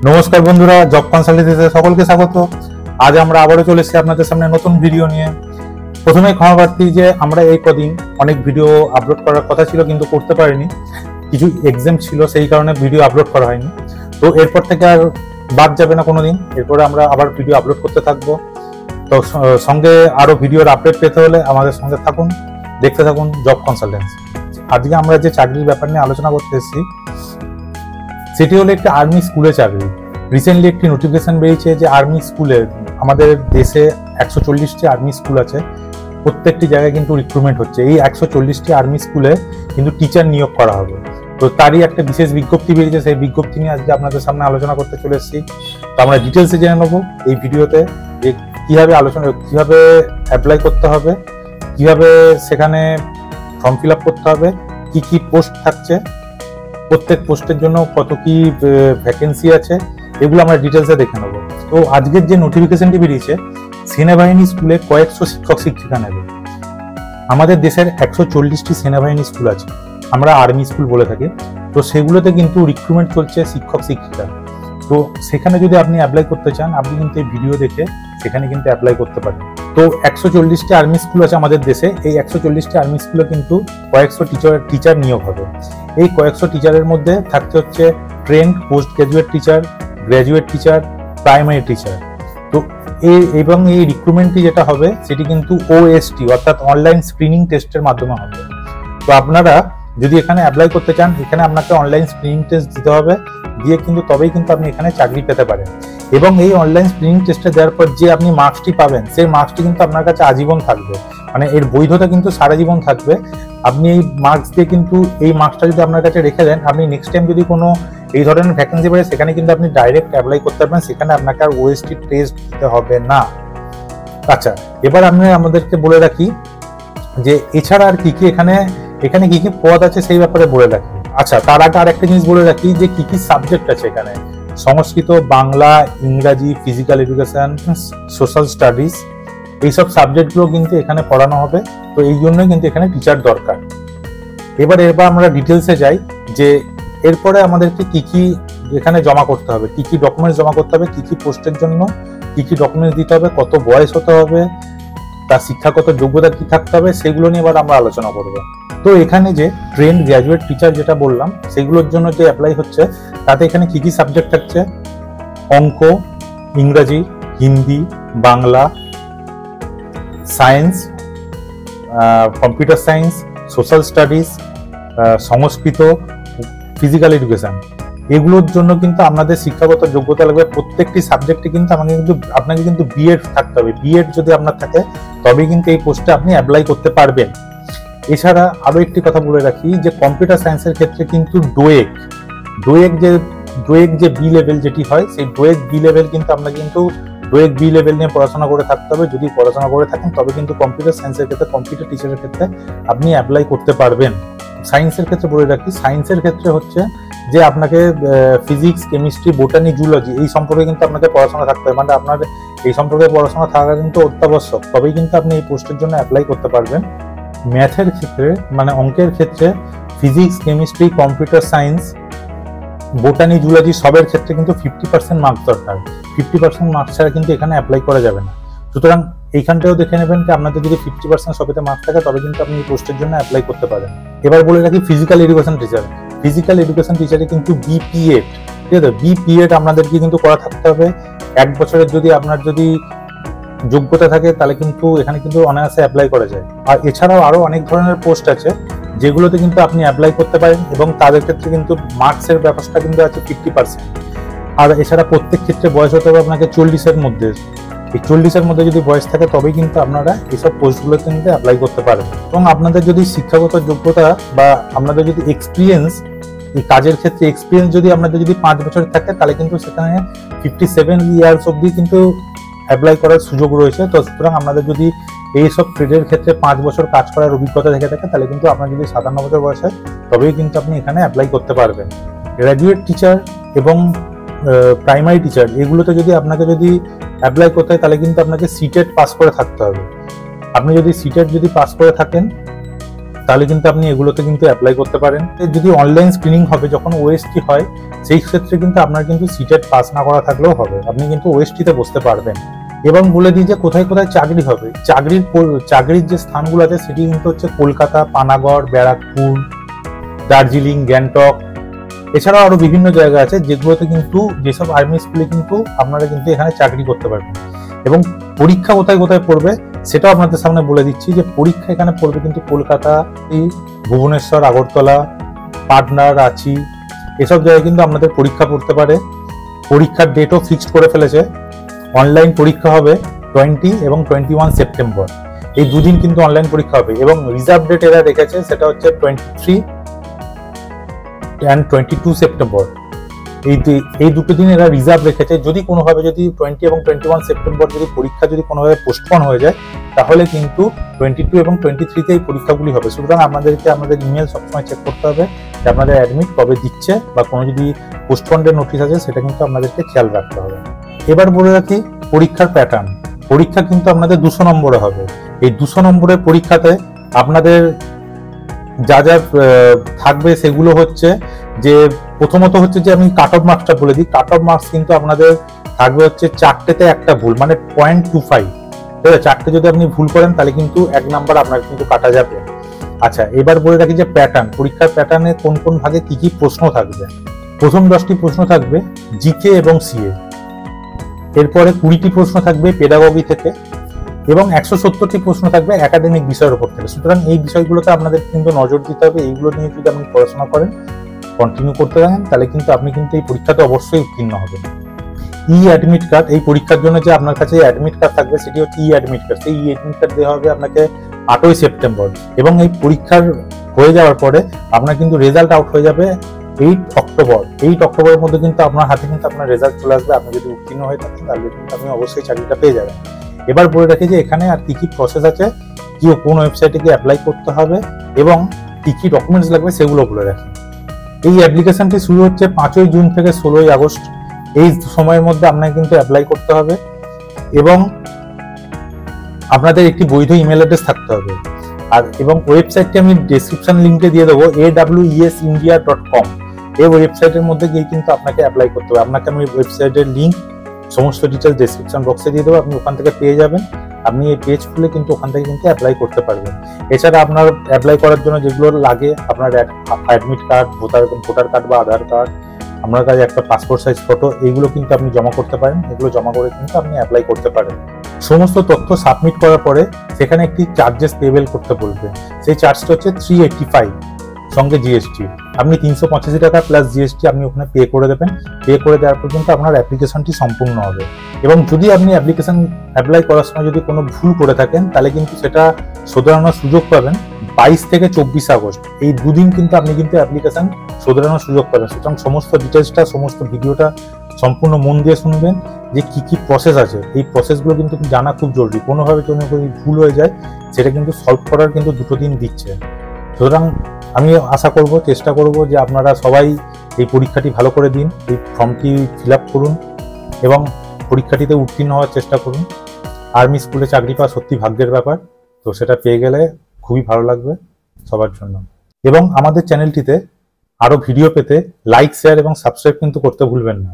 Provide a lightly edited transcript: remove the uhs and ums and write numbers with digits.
নমস্কার বন্ধুরা, জব কনসালটেন্সিতে সকলকে স্বাগত। আজ আমরা আবারও চলে এসেছি আপনাদের সামনে নতুন ভিডিও নিয়ে। প্রথমে ক্ষমা প্রার্থী যে আমরা এই কদিন অনেক ভিডিও আপলোড করার কথা ছিল কিন্তু করতে পারিনি, কিছু এক্সাম ছিল, সেই কারণে ভিডিও আপলোড করা হয়নি। তো এরপর থেকে আর বাদ যাবে না কোনোদিন, এরপরে আমরা আবার ভিডিও আপলোড করতে থাকবো। তো সঙ্গে আরো ভিডিওর আপডেট পেতে হলে আমাদের সঙ্গে থাকুন, দেখতে থাকুন জব কনসালটেন্সি। আজকে আমরা যে চাকরির ব্যাপার নিয়ে আলোচনা করতে এসেছি সেটি হলো একটি আর্মি স্কুলে চাকরি। রিসেন্টলি একটি নোটিফিকেশন বেরিয়েছে যে আর্মি স্কুলে, আমাদের দেশে 140টি আর্মি স্কুল আছে, প্রত্যেকটি জায়গায় কিন্তু রিক্রুটমেন্ট হচ্ছে। এই 140টি আর্মি স্কুলে কিন্তু টিচার নিয়োগ করা হবে। তো তারই একটা বিশেষ বিজ্ঞপ্তি বেরিয়েছে, সেই বিজ্ঞপ্তি নিয়ে আজকে আপনাদের সামনে আলোচনা করতে চলে এসেছি। তো আমরা ডিটেলসে জেনে নেবো এই ভিডিওতে যে কিভাবে অ্যাপ্লাই করতে হবে, কিভাবে সেখানে ফর্ম ফিল আপ করতে হবে, কি কি পোস্ট থাকছে, প্রত্যেক পোস্টের জন্য কত কি ভ্যাকেন্সি আছে, এগুলো আমরা ডিটেলসে দেখে নেবো। তো আজকের যে নোটিফিকেশনটি বেরিয়েছে, সেনাবাহিনী স্কুলে কয়েকশো শিক্ষক শিক্ষিকা নেবে। আমাদের দেশের 140টি সেনাবাহিনী স্কুল আছে, আমরা আর্মি স্কুল বলে থাকি। তো সেগুলোতে কিন্তু রিক্রুটমেন্ট চলছে শিক্ষক শিক্ষিকা। তো সেখানে যদি আপনি অ্যাপ্লাই করতে চান, আপনি কিন্তু এই ভিডিও দেখে সেখানে কিন্তু অ্যাপ্লাই করতে পারেন। তো 140টি আর্মি স্কুল আছে আমাদের দেশে। এই 140টি আর্মি স্কুলে কিন্তু কয়েকশো টিচার নিয়োগ হবে। এই কয়েকশো টিচারের মধ্যে থাকতে হচ্ছে trend post graduate teacher, graduate teacher, primary teacher. তো এবং এই রিক্রুটমেন্টটি যেটা হবে সেটি কিন্তু OST অর্থাৎ অনলাইন স্ক্রিনিং টেস্টের মাধ্যমে হবে। তো আপনারা যদি এখানে অ্যাপ্লাই করতে চান, এখানে আপনাকে অনলাইন স্ক্রিনিং টেস্ট দিতে হবে, দিয়ে কিন্তু তবেই কিন্তু আপনি এখানে চাকরি পেতে পারেন। এবং এই অনলাইন স্ক্রিনিং টেস্টে দেওয়ার পর যে আপনি মার্কসটি পাবেন, সেই মার্কসটি কিন্তু আপনার কাছে আজীবন থাকবে, মানে এর বৈধতা কিন্তু সারা জীবন থাকবে। আপনি এই মার্কস দিয়ে কিন্তু এই মার্কসটা যদি আপনার কাছে রেখে দেন, আপনি নেক্সট টাইম যদি কোনো এই ধরনের ভ্যাকেন্সি পায়, সেখানে কিন্তু আপনি ডাইরেক্ট অ্যাপ্লাই করতে পারবেন, সেখানে আপনাকে আর OST টেস্ট দিতে হবে না। আচ্ছা, এবার আমি আমাদেরকে বলে রাখি যে এছাড়া আর কি কি এখানে কি কি পদ আছে সেই ব্যাপারে বলে রাখি। আচ্ছা, তার আগে আর একটা জিনিস বলে রাখি যে কি কি সাবজেক্ট আছে এখানে। সংস্কৃত, বাংলা, ইংরাজি, ফিজিক্যাল এডুকেশন, সোশ্যাল স্টাডিজ, এইসব সাবজেক্টগুলো কিন্তু এখানে পড়ানো হবে। তো এই জন্যই কিন্তু এখানে টিচার দরকার। এবার আমরা ডিটেলসে যাই যে এরপরে আমাদেরকে কি কি এখানে জমা করতে হবে, কি কি ডকুমেন্টস জমা করতে হবে, কি কি পোস্টের জন্য কি কি ডকুমেন্টস দিতে হবে, কত বয়স হতে হবে, তার শিক্ষাগত যোগ্যতা কি থাকতে হবে, সেগুলো নিয়ে এবার আমরা আলোচনা করব। তো এখানে যে ট্রেন্ড গ্র্যাজুয়েট টিচার যেটা বললাম, সেগুলোর জন্য যে অ্যাপ্লাই হচ্ছে, তাতে এখানে কি কি সাবজেক্ট থাকছে: অঙ্ক, ইংরাজি, Hindi, Bangla, science, computer science, social studies, Sanskrit, physical education. এগুলোর জন্য কিন্তু আপনাদের শিক্ষাগত যোগ্যতা লাগবে। প্রত্যেকটি সাবজেক্টে কিন্তু আপনাকে কিন্তু বিএড থাকতে হবে। বিএড যদি আপনার থাকে, তবেই কিন্তু এই পোস্টে আপনি অ্যাপ্লাই করতে পারবেন। এছাড়া আরো একটি কথা বলে রাখি যে কম্পিউটার সায়েন্সের ক্ষেত্রে কিন্তু ডোয়েক যে বি লেভেল যেটি হয়, সেই ডোয়েক বি লেভেল কিন্তু আপনাকে কিন্তু ডোয়েক বি লেভেল নিয়ে পড়াশোনা করে থাকতে হবে। যদি পড়াশোনা করে থাকেন তবে কিন্তু কম্পিউটার সায়েন্সের ক্ষেত্রে, কম্পিউটার টিচারের ক্ষেত্রে আপনি অ্যাপ্লাই করতে পারবেন। সায়েন্সের ক্ষেত্রে বলে রাখি, সায়েন্সের ক্ষেত্রে হচ্ছে যে আপনাকে ফিজিক্স, কেমিস্ট্রি, বোটানি, জুলজি এই সম্পর্কে কিন্তু আপনাকে পড়াশোনা থাকতে হবে, মানে আপনার এই সম্পর্কে পড়াশোনা থাকা কিন্তু অত্যাবশ্যক, তবেই কিন্তু আপনি এই পোস্টের জন্য অ্যাপ্লাই করতে পারবেন। ম্যাথের ক্ষেত্রে, মানে অঙ্কের ক্ষেত্রে, physics, chemistry, computer science, botany, zoology সবের ক্ষেত্রে কিন্তু 50% মার্কস দরকার। 50% মার্কস ছাড়া কিন্তু এখানে অ্যাপ্লাই করা যাবে না। সুতরাং এইখানটাও দেখে নেবেন যে আপনাদের যদি 50% সবেতে মার্কস থাকে, তবে কিন্তু আপনি এই পোস্টের জন্য অ্যাপ্লাই করতে পারেন। এবার বলে রাখি physical education teacher. Physical education টিচারে কিন্তু BPEড, ঠিক আছে, BPEড আপনাদেরকে কিন্তু করা থাকতে হবে। 1 বছরের যদি আপনার যোগ্যতা থাকে, তাহলে কিন্তু এখানে কিন্তু অনায়াসে অ্যাপ্লাই করা যায়। আর এছাড়াও আরো অনেক ধরনের পোস্ট আছে যেগুলোতে কিন্তু আপনি অ্যাপ্লাই করতে পারেন, এবং তাদের ক্ষেত্রে কিন্তু মার্কসের ব্যবস্থা কিন্তু আছে 50%। আর এছাড়া প্রত্যেক ক্ষেত্রে বয়স হতে হবে আপনাকে 40-এর মধ্যে। এই 40-এর মধ্যে যদি বয়স থাকে, তবেই কিন্তু আপনারা এইসব পোস্টগুলোতে কিন্তু অ্যাপ্লাই করতে পারবেন। এবং আপনাদের যদি শিক্ষাগত যোগ্যতা বা আপনাদের যদি এক্সপিরিয়েন্স, এই কাজের ক্ষেত্রে এক্সপিরিয়েন্স যদি আপনাদের যদি 5 বছর থাকে, তাহলে কিন্তু সেখানে 57 ইয়ার্স অবধি কিন্তু অ্যাপ্লাই করার সুযোগ রয়েছে। তো সুতরাং আপনাদের যদি এইসব ট্রেডের ক্ষেত্রে 5 বছর কাজ করার অভিজ্ঞতা থেকে থাকে, তাহলে কিন্তু আপনার যদি 57 বছর বয়স হয়, তবেই কিন্তু আপনি এখানে অ্যাপ্লাই করতে পারবেন। গ্র্যাজুয়েট টিচার এবং প্রাইমারি টিচার, এগুলোতে যদি আপনাকে অ্যাপ্লাই করতে হয়, তাহলে কিন্তু আপনাকে সিটেট পাস করে থাকতে হবে। আপনি যদি সিটেট পাস করে থাকেন, তাহলে কিন্তু আপনি এগুলোতে কিন্তু অ্যাপ্লাই করতে পারেন। যদি অনলাইন স্ক্রিনিং হবে যখন ওএসটি হয়, সেই ক্ষেত্রে কিন্তু আপনার কিন্তু সিটেট পাস না করা থাকলেও হবে, আপনি কিন্তু ওএসটিতে বসতে পারবেন। এবং বলে দিই যে কোথায় কোথায় চাকরি হবে। চাকরির যে স্থানগুলো আছে সেটি কিন্তু হচ্ছে কলকাতা, পানাগড়, ব্যারাকপুর, দার্জিলিং, গ্যাংটক, এছাড়াও আরো বিভিন্ন জায়গা আছে যেগুলোতে কিন্তু যেসব আর্মি স্কুলে কিন্তু আপনারা কিন্তু এখানে চাকরি করতে পারবেন। এবং পরীক্ষা কোথায় কোথায় পড়বে সেটাও আপনাদের সামনে বলে দিচ্ছি যে পরীক্ষা এখানে পড়বে কিন্তু কলকাতা, ভুবনেশ্বর, আগরতলা, পাটনা, রাঁচি, এসব জায়গায় কিন্তু আপনাদের পরীক্ষা পড়তে পারে। পরীক্ষার ডেটও ফিক্সড করে ফেলেছে। অনলাইন পরীক্ষা হবে 20 এবং 21 সেপ্টেম্বর, এই দুদিন কিন্তু অনলাইন পরীক্ষা হবে। এবং রিজার্ভ ডেট এরা রেখেছে সেটা হচ্ছে 23 and 22 সেপ্টেম্বর, এই দুটো দিন এরা রিজার্ভ রেখেছে। যদি কোনোভাবে যদি 20 এবং 21 সেপ্টেম্বর যদি পরীক্ষা যদি কোনোভাবে পোস্টপন হয়ে যায়, তাহলে কিন্তু 22 এবং 23-তে এই পরীক্ষাগুলি হবে। সুতরাং আপনাদেরকে আমাদের ইমেল সবসময় চেক করতে হবে যে আপনাদের অ্যাডমিট কবে দিচ্ছে, বা কোনো যদি পোস্টপন্ডের নোটিশ আছে সেটা কিন্তু আপনাদেরকে খেয়াল রাখতে হবে। এবার বলে রাখি পরীক্ষার প্যাটার্ন। পরীক্ষা কিন্তু আপনাদের 200 নম্বরে হবে। এই 200 নম্বরের পরীক্ষাতে আপনাদের যা যা থাকবে সেগুলো হচ্ছে যে, প্রথমত হচ্ছে যে আমি কাট অফ মার্কসটা বলে দিই। কাট অফ মার্কস কিন্তু আপনাদের থাকবে হচ্ছে 4টেতে একটা ভুল, মানে 0.25। ঠিক আছে, 4টে যদি আপনি ভুল করেন তাহলে কিন্তু 1 নাম্বার আপনার কিন্তু কাটা যাবে। আচ্ছা, এবার বলে রাখি যে প্যাটার্ন, পরীক্ষার প্যাটার্নে কোন কোন ভাগে কি কি প্রশ্ন থাকবে। প্রথম 10টি প্রশ্ন থাকবে জিকে এবং সিএ, এরপরে 20টি প্রশ্ন থাকবে পেডাগজি থেকে, এবং 170টি প্রশ্ন থাকবে একাডেমিক বিষয়ের উপর থেকে। সুতরাং এই বিষয়গুলোতে আপনাদের কিন্তু নজর দিতে হবে। এইগুলো নিয়ে যদি আপনি পড়াশোনা করেন, কন্টিনিউ করতে থাকেন, তাহলে কিন্তু আপনি কিন্তু এই পরীক্ষাতে অবশ্যই উত্তীর্ণ হবেন। ই অ্যাডমিট কার্ড, এই পরীক্ষার জন্য যে আপনার কাছে অ্যাডমিট কার্ড থাকবে সেটি হচ্ছে ই অ্যাডমিট কার্ড। সেই ই অ্যাডমিট কার্ড দেওয়া হবে আপনাকে 8ই সেপ্টেম্বর, এবং এই পরীক্ষার হয়ে যাওয়ার পরে আপনার কিন্তু রেজাল্ট আউট হয়ে যাবে 8 অক্টোবর। 8 অক্টোবরের মধ্যে কিন্তু আপনার হাতে কিন্তু আপনার রেজাল্ট চলে আসবে। আপনি যদি উত্তীর্ণ হয়ে থাকেন তাহলে কিন্তু আপনি অবশ্যই চাকরিটা পেয়ে যাবেন। এবার বলে রাখি যে এখানে আর কি কি প্রসেস আছে, কি কোন ওয়েবসাইটে গিয়ে অ্যাপ্লাই করতে হবে, এবং কি কি ডকুমেন্টস লাগবে সেগুলো বলে রাখি। এই অ্যাপ্লিকেশনটি শুরু হচ্ছে 5ই জুন থেকে 16ই আগস্ট। এই সময়ের মধ্যে আপনাকে কিন্তু অ্যাপ্লাই করতে হবে, এবং আপনাদের একটি বৈধ ইমেল অ্যাড্রেস থাকতে হবে। আর এবং ওয়েবসাইটটি আমি ডেসক্রিপশন লিঙ্কে দিয়ে দেবো, awesindia.com। এই ওয়েবসাইটের মধ্যে গিয়ে কিন্তু আপনাকে অ্যাপ্লাই করতে হবে। আপনাকে আমি ওয়েবসাইটের লিঙ্ক সমস্ত ডিটেলস ডেসক্রিপশন বক্সে দিয়ে দেবো, আপনি ওখান থেকে পেয়ে যাবেন। আপনি এই পেজ খুলে কিন্তু ওখান থেকে কিন্তু অ্যাপ্লাই করতে পারবেন। এছাড়া আপনার অ্যাপ্লাই করার জন্য যেগুলো লাগে, আপনার অ্যাডমিট কার্ড, ভোটার কার্ড বা আধার কার্ড, আপনার কাছে একটা পাসপোর্ট সাইজ ফটো, এইগুলো কিন্তু আপনি জমা করতে পারেন। এগুলো জমা করে কিন্তু আপনি অ্যাপ্লাই করতে পারেন। সমস্ত তথ্য সাবমিট করার পরে সেখানে একটি চার্জেস পেবেল করতে বলবে। সেই চার্জটা হচ্ছে 385 সঙ্গে জিএসটি। আপনি 385 টাকা প্লাস জিএসটি আপনি ওখানে পে করে দেবেন। পে করে দেওয়ার পর কিন্তু আপনার অ্যাপ্লিকেশনটি সম্পূর্ণ হবে। এবং যদি আপনি অ্যাপ্লাই করার সময় যদি কোনো ভুল করে থাকেন, তাহলে কিন্তু সেটা শোধরানোর সুযোগ পাবেন 22 থেকে 24 আগস্ট। এই দুদিন কিন্তু আপনি কিন্তু অ্যাপ্লিকেশন শোধরানোর সুযোগ পাবেন। সুতরাং সমস্ত ডিটেলসটা, সমস্ত ভিডিওটা সম্পূর্ণ মন দিয়ে শুনবেন যে কি কি প্রসেস আছে। এই প্রসেসগুলো কিন্তু জানা খুব জরুরি। কোনোভাবে যদি ভুল হয়ে যায় সেটা কিন্তু সলভ করার কিন্তু 2 দিন দিচ্ছে। সুতরাং আমি আশা করব, চেষ্টা করব যে আপনারা সবাই এই পরীক্ষাটি ভালো করে দিন, এই ফর্মটি ফিল আপ করুন এবং পরীক্ষাটিতে উত্তীর্ণ হওয়ার চেষ্টা করুন। আর্মি স্কুলে চাকরি পাওয়া সত্যি ভাগ্যের ব্যাপার, তো সেটা পেয়ে গেলে খুবই ভালো লাগবে সবার জন্য। এবং আমাদের চ্যানেলটিতে আরও ভিডিও পেতে লাইক, শেয়ার এবং সাবস্ক্রাইব কিন্তু করতে ভুলবেন না।